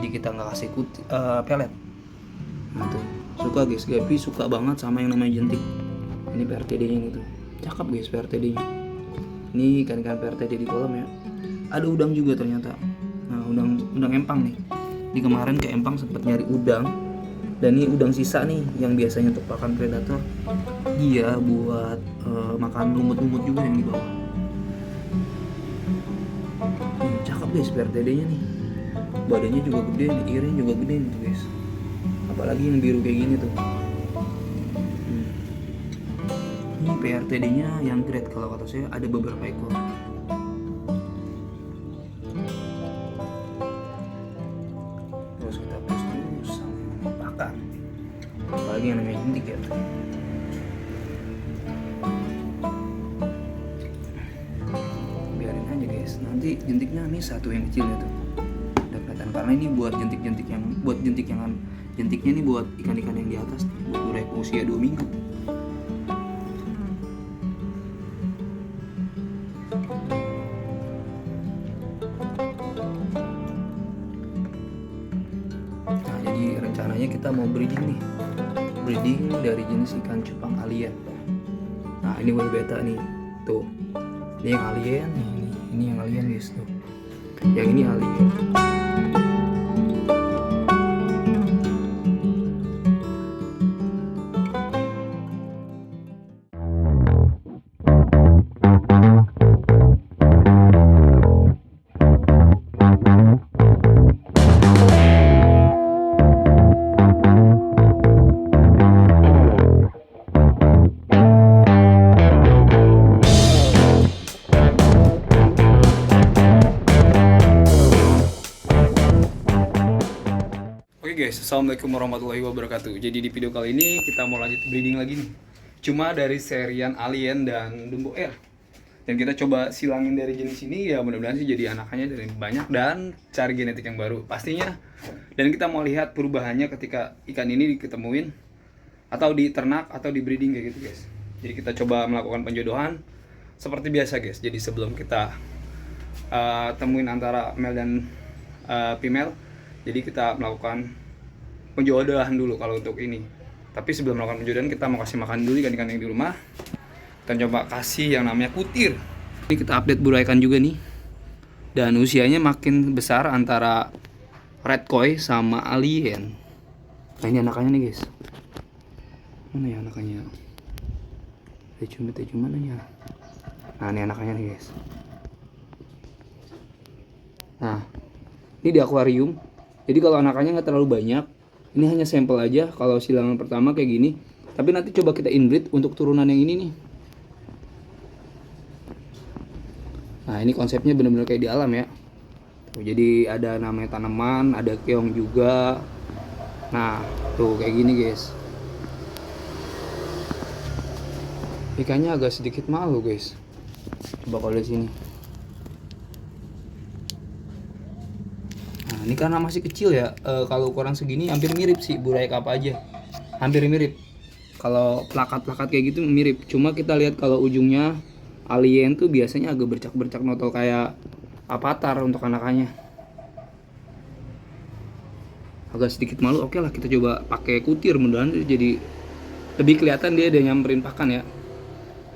jadi kita nggak kasih pelet. Nah tuh suka guys, Gapi suka banget sama yang namanya jentik. Ini PRTD nya gitu, cakep guys PRTD nya. Ini ikan-ikan PRTD di kolam ya. Ada udang juga ternyata. Nah udang empang nih. Di kemarin ke empang sempat nyari udang. Dan ini udang sisa nih yang biasanya untuk pakan predator. Dia buat makan lumut-lumut juga yang di bawah. Cakep guys PRTD nya nih. Badannya juga gede, irirnya juga gede nih guys. Apalagi yang biru kayak gini tuh. Ini PRTD nya yang grade, kalau kata saya ada beberapa ekor. Terus kita terus sama pakan. Apalagi yang namanya jentik ya. Biarin aja guys, nanti jentiknya nih satu yang kecilnya tuh udah kelihatan, karena ini buat jentiknya nih buat ikan-ikan yang di atas nih, buat burek usia 2 minggu. Nah jadi rencananya kita mau breeding dari jenis ikan cupang alien. Nah ini whale beta nih tuh, ini yang alien, ini yang alien guys tuh, yang ini alien. Oke guys, assalamualaikum warahmatullahi wabarakatuh. Jadi di video kali ini kita mau lanjut breeding lagi nih. Cuma dari serian alien dan Dumbo Air. Dan kita coba silangin dari jenis ini ya, mudah-mudahan sih jadi anakannya dari banyak dan cari genetik yang baru pastinya. Dan kita mau lihat perubahannya ketika ikan ini diketemuin atau di ternak atau di breeding kayak gitu guys. Jadi kita coba melakukan penjodohan seperti biasa guys. Jadi sebelum kita temuin antara male dan female, jadi kita melakukan penjodohan dulu kalau untuk ini. Tapi sebelum melakukan penjodohan kita mau kasih makan dulu ikan-ikan yang di rumah. Kita coba kasih yang namanya kutir. Ini kita update burung ikan juga nih. Dan usianya makin besar antara red koi sama alien. Nah ini anakannya nih guys. Mana ya anakannya? Tejum mana ya? Nah ini anakannya nih guys. Nah ini di akuarium. Jadi kalau anakannya nggak terlalu banyak, ini hanya sampel aja kalau silangan pertama kayak gini. Tapi nanti coba kita inbreed untuk turunan yang ini nih. Nah ini konsepnya benar-benar kayak di alam ya. Tuh, jadi ada namanya tanaman, ada keong juga. Nah tuh kayak gini guys. Ikannya agak sedikit malu guys. Coba kalau di sini. Nah ini karena masih kecil ya, kalau ukuran segini hampir mirip sih burai apa aja, hampir mirip. Kalau plakat-plakat kayak gitu mirip, cuma kita lihat kalau ujungnya alien tuh biasanya agak bercak-bercak notol kayak avatar untuk anakannya. Agak sedikit malu, oke lah kita coba pakai kutir, mudah-mudahan jadi lebih kelihatan dia ada nyamperin pakan ya.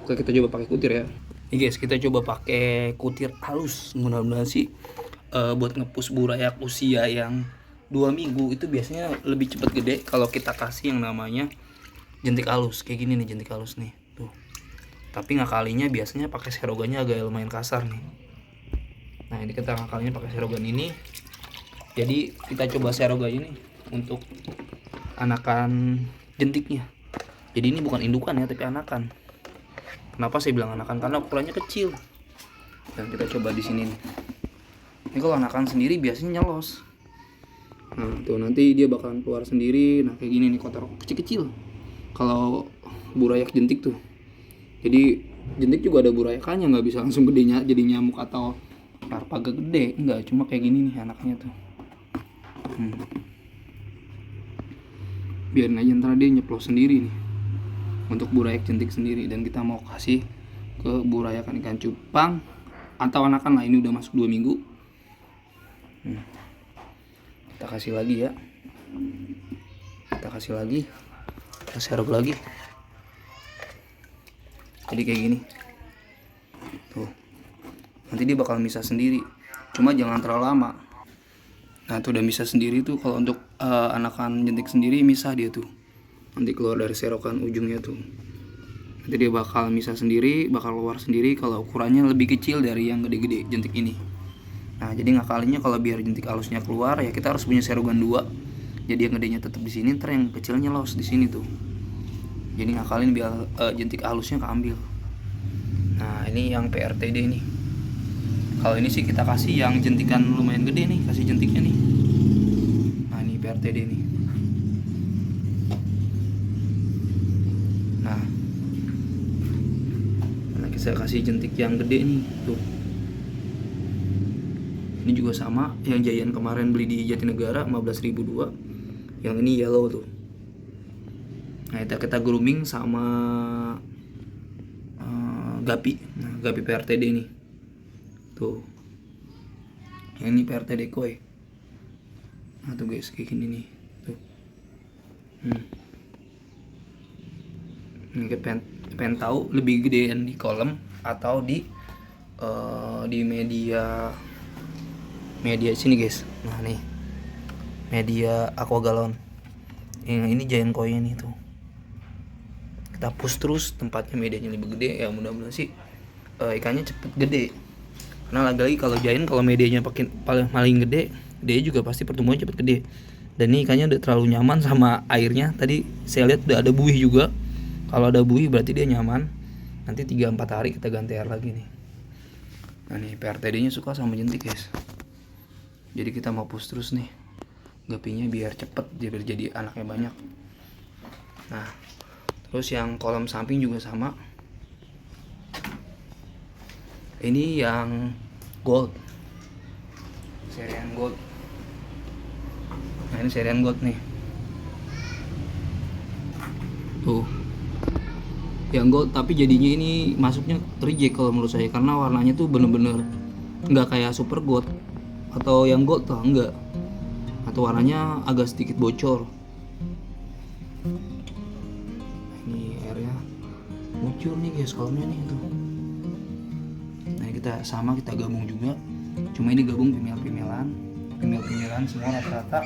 Oke kita coba pakai kutir ya. Nih guys, kita coba pakai kutir halus, mudah-mudahan sih buat ngepus burayak usia yang 2 minggu itu biasanya lebih cepat gede kalau kita kasih yang namanya jentik halus kayak gini nih, jentik halus nih tuh. Tapi ngakalinya biasanya pakai serogannya agak lumayan kasar nih. Nah ini kita ngakalinya pakai serogan ini. Jadi kita coba serogan ini untuk anakan jentiknya. Jadi ini bukan indukan ya, tapi anakan. Kenapa saya bilang anakan? Karena ukurannya kecil. Dan kita coba di sini nih. Ini kalau anakan sendiri biasanya nyelos. Nah tuh nanti dia bakalan keluar sendiri. Nah kayak gini nih, kotor kecil-kecil. Kalau burayak jentik tuh. Jadi jentik juga ada burayakannya, nggak bisa langsung gedenya jadi nyamuk atau larva gede. Enggak, cuma kayak gini nih anaknya tuh. Biarin aja ntar dia nyeplos sendiri nih. Untuk burayak jentik sendiri. Dan kita mau kasih ke burayakan ikan cupang atau anakan lah, ini udah masuk 2 minggu. Kita kasih lagi ya, kita kasih lagi, kita serok lagi. Jadi kayak gini tuh, nanti dia bakal misah sendiri, cuma jangan terlalu lama. Nah tuh udah misah sendiri tuh. Kalau untuk anakan jentik sendiri misah dia tuh, nanti keluar dari serokan ujungnya tuh, nanti dia bakal misah sendiri, bakal keluar sendiri kalau ukurannya lebih kecil dari yang gede-gede jentik ini. Nah jadi ngakalinnya kalau biar jentik halusnya keluar ya kita harus punya serogan 2. Jadi yang gedenya tetap di sini, ntar yang kecilnya los di sini tuh. Jadi ngakalin biar jentik halusnya keambil. Nah ini yang PRTD nih. Kalau ini sih kita kasih yang jentikan lumayan gede nih, kasih jentiknya nih. Nah ini PRTD nih. Nah kita kasih jentik yang gede nih tuh. Ini juga sama, yang Giant kemarin beli di Jatinegara 15.002. Yang ini yellow tuh. Nah kita grooming sama Gapi. Nah Gapi PRTD nih tuh. Yang ini PRTD koi. Nah tuh guys kayak gini nih tuh. Ini pengen tahu lebih gedean di kolam atau di media sini guys. Nah nih media aqua galon. Yang ini Giant koi nih tuh. Kita push terus, tempatnya medianya lebih gede ya, mudah-mudahan sih ikannya cepet gede. Karena lagi-lagi kalau Giant, kalau medianya paling gede, dia juga pasti pertumbuhan cepet gede. Dan ini ikannya udah terlalu nyaman sama airnya. Tadi saya lihat udah ada buih juga. Kalau ada buih berarti dia nyaman. Nanti 3-4 hari kita ganti air lagi nih. Nah nih PRTD nya suka sama jentik guys. Jadi kita mau push terus nih gapinya biar cepet, biar jadi anaknya banyak. Nah terus yang kolam samping juga sama. Ini yang gold, serian gold. Nah ini serian gold nih tuh, yang gold. Tapi jadinya ini masuknya reject kalau menurut saya, karena warnanya tuh bener-bener nggak kayak super gold atau yang gold tuh, enggak, atau warnanya agak sedikit bocor. Ini airnya muncul nih guys kolamnya nih tuh. Nah kita gabung juga, cuma ini gabung female-femelan semua rata-rata.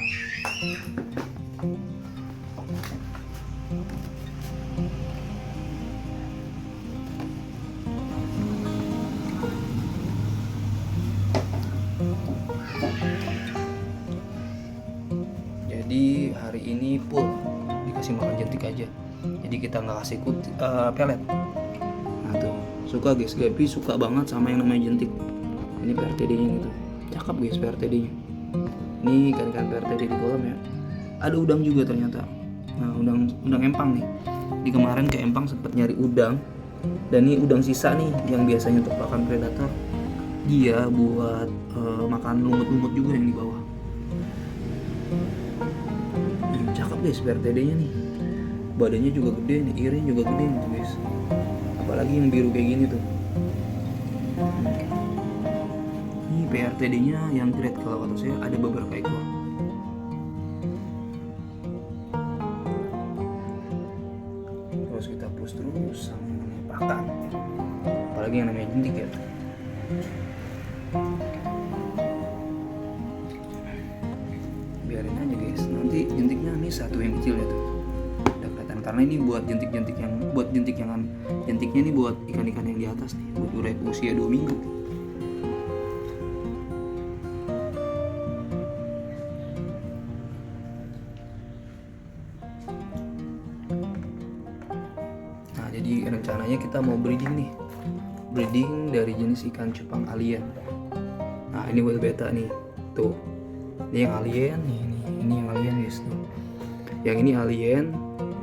Jadi hari ini full dikasih makan jentik aja, jadi kita nggak kasih pelet. Nah tuh suka guys, Gapi suka banget sama yang namanya jentik. Ini PRTD nya gitu, cakep guys PRTD nya. Ini ikan-ikan PRTD di kolam ya. Ada udang juga ternyata. Nah udang empang nih. Di kemarin ke empang sempet nyari udang, dan ini udang sisa nih yang biasanya untuk pakan predator. Dia buat makan lumut-lumut juga yang di bawah. Cakep guys PRTD nya nih, badannya juga gede nih, irisnya juga gede nih guys, apalagi yang biru kayak gini tuh. Ini PRTD nya yang grade kalau kata saya ada beberapa ekor. Terus kita push terus sama yang namanya pakan, apalagi yang namanya jentik ya. Biarin aja guys, nanti jentiknya nih satu yang kecil ya tuh udah kelihatan, karena ini buat jentiknya nih buat ikan-ikan yang di atas nih, buat usia 2 minggu. Nah jadi rencananya kita mau breeding dari jenis ikan cupang alien. Nah ini whale beta nih tuh. Ini yang alien, ini yang alien guys tuh. Yang ini alien,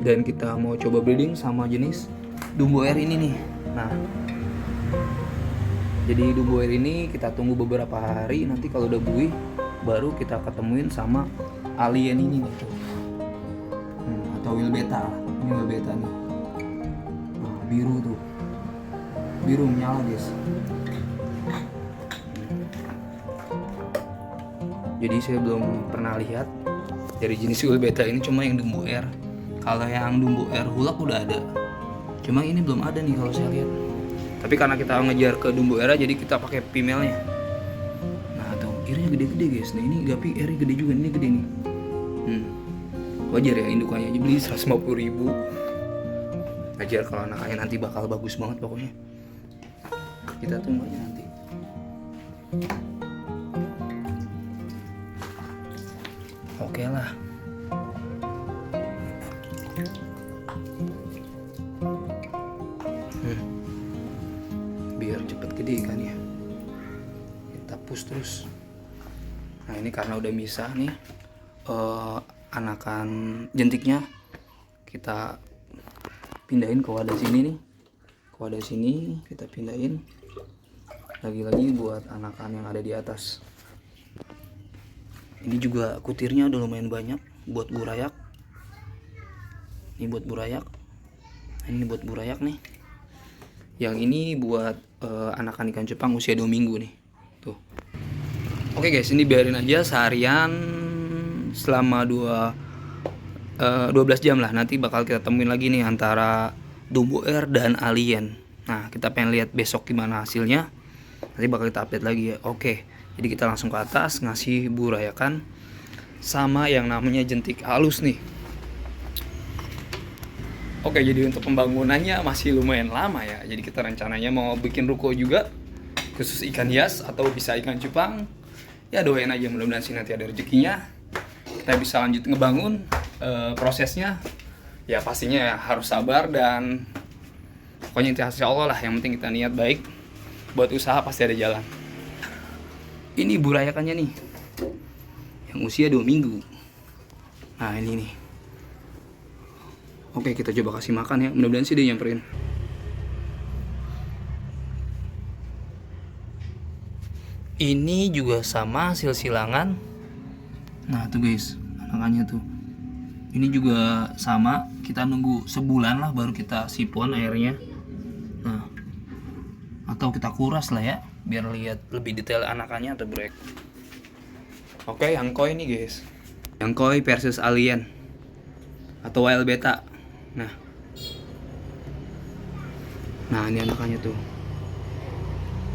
dan kita mau coba breeding sama jenis Dumbo air ini nih. Nah, jadi Dumbo air ini kita tunggu beberapa hari, nanti kalau udah buih baru kita ketemuin sama alien ini nih tuh. Atau whale beta lah. Ini whale beta nih. Nah, biru tuh. Biru menyala guys. Jadi saya belum pernah lihat dari jenis Will Beta ini, cuma yang Dumbo Air. Kalau yang Dumbo Air Hulak udah ada, cuma ini belum ada nih kalau saya lihat. Tapi karena kita ngejar ke Dumbo Air, jadi kita pakai female-nya. Nah tuh, earnya gede-gede guys. Nah ini Guppy earnya gede juga, ini gede nih. Wajar ya indukannya aja beli 150.000. Wajar kalau anaknya nanti bakal bagus banget pokoknya. Kita tunggu aja nanti. Oke lah. Biar cepet gede kan ya. Kita push terus. Nah ini karena udah misah nih anakan jentiknya, kita pindahin ke wadah sini nih. Ke wadah sini kita pindahin. Lagi-lagi buat anakan yang ada di atas. Ini juga kutirnya udah lumayan banyak buat burayak. Ini buat burayak. Ini buat burayak nih. Yang ini buat anakan ikan cupang usia 2 minggu nih. Tuh. Oke guys, ini biarin aja seharian selama 12 jam lah. Nanti bakal kita temuin lagi nih antara Dumbo Air dan Alien. Nah, kita pengen lihat besok gimana hasilnya. Nanti bakal kita update lagi ya. Oke. Jadi kita langsung ke atas ngasih burayakan sama yang namanya jentik halus nih. Oke, jadi untuk pembangunannya masih lumayan lama ya. Jadi kita rencananya mau bikin ruko juga khusus ikan hias atau bisa ikan cupang. Ya doain aja, mudah-mudahan sih nanti ada rezekinya. Kita bisa lanjut ngebangun prosesnya. Ya pastinya harus sabar dan pokoknya insya Allah lah. Yang penting kita niat baik. Buat usaha pasti ada jalan. Ini burayakannya nih, yang usia 2 minggu. Nah ini nih. Oke, kita coba kasih makan ya. Mudah-mudahan sih dia nyamperin. Ini juga sama hasil silangan. Nah tuh guys, anakannya tuh. Ini juga sama. Kita nunggu sebulan lah baru kita sipon airnya. Nah, atau kita kuras lah ya, biar lihat lebih detail anakannya atau brek. Oke, yang koi nih guys. Yang koi versus Alien atau Wild Beta. Nah ini anakannya tuh.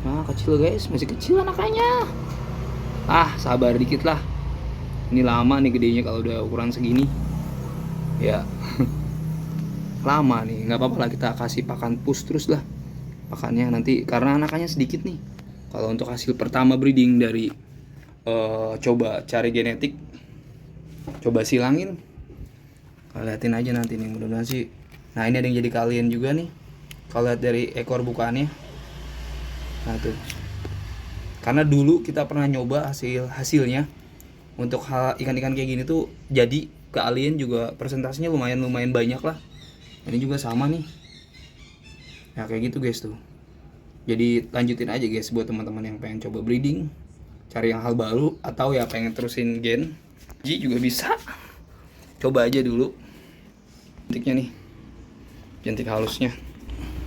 Nah kecil guys, masih kecil anakannya. Sabar dikit lah. Ini lama nih gedenya kalau udah ukuran segini. Ya lama nih, nggak apa-apa lah, kita kasih pakan push terus lah pakannya nanti, karena anakannya sedikit nih. Kalau untuk hasil pertama breeding dari coba cari genetik, coba silangin, liatin aja nanti nih, mudah-mudahan sih. Nah ini ada yang jadi kalian juga nih, kalau lihat dari ekor bukaannya. Nah tuh, karena dulu kita pernah nyoba hasilnya untuk hal ikan-ikan kayak gini tuh, jadi ke Alien juga persentasenya lumayan banyak lah. Ini juga sama nih. Ya kayak gitu guys tuh. Jadi lanjutin aja guys buat teman-teman yang pengen coba breeding, cari yang hal baru, atau ya pengen terusin gen Ji juga bisa. Coba aja dulu jentiknya nih, jentik halusnya.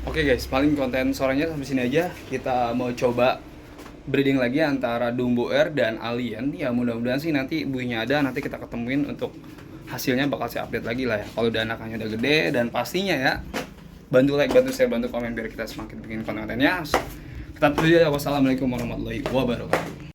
Oke guys, paling konten sorenya sampai sini aja. Kita mau coba breeding lagi antara Dumbo Air dan Alien. Ya mudah-mudahan sih nanti buinya ada, nanti kita ketemuin. Untuk hasilnya bakal saya update lagi lah ya, kalau udah anakannya udah gede. Dan pastinya ya, bantu like, bantu share, bantu komen biar kita semakin bikin konten-kontennya. Kita terus ya. Wassalamualaikum warahmatullahi wabarakatuh.